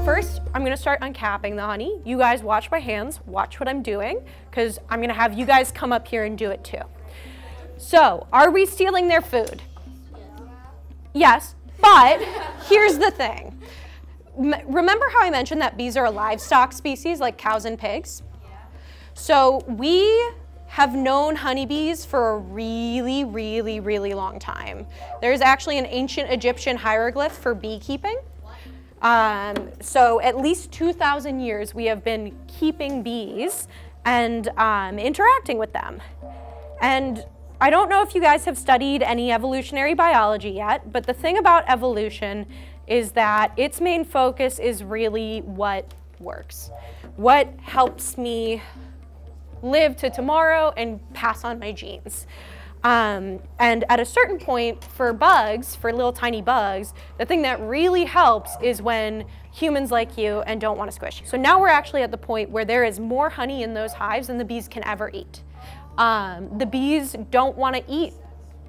First, I'm gonna start uncapping the honey. You guys watch my hands, watch what I'm doing, because I'm gonna have you guys come up here and do it too. So, are we stealing their food? Yes, but here's the thing. Remember how I mentioned that bees are a livestock species like cows and pigs? So we have known honeybees for a really, really, really long time. There's actually an ancient Egyptian hieroglyph for beekeeping. So at least 2,000 years we have been keeping bees and interacting with them. And I don't know if you guys have studied any evolutionary biology yet, but the thing about evolution is that its main focus is really what works. What helps me live to tomorrow and pass on my genes. And at a certain point for bugs, for little tiny bugs, the thing that really helps is when humans like you and don't want to squish you. So now we're actually at the point where there is more honey in those hives than the bees can ever eat. The bees don't want to eat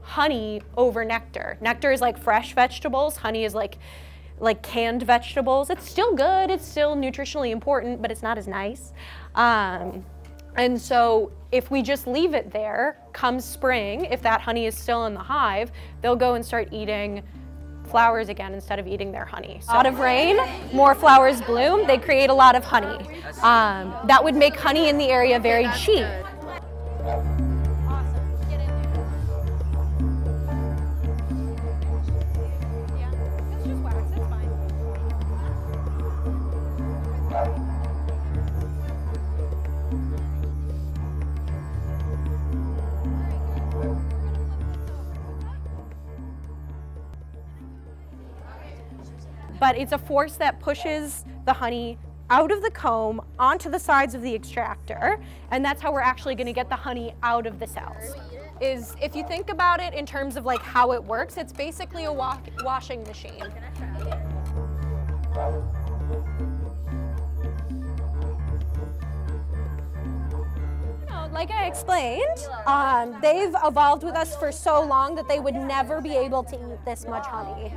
honey over nectar. Nectar is like fresh vegetables. Honey is like canned vegetables. It's still good. It's still nutritionally important, but it's not as nice. And so if we just leave it there, come spring, if that honey is still in the hive, they'll go and start eating flowers again instead of eating their honey. So, out of rain, more flowers bloom, they create a lot of honey. That would make honey in the area very cheap. But it's a force that pushes the honey out of the comb onto the sides of the extractor, and that's how we're actually going to get the honey out of the cells. If you think about it in terms of like how it works, it's basically a washing machine. Like I explained, they've evolved with us for so long that they would never be able to eat this much honey.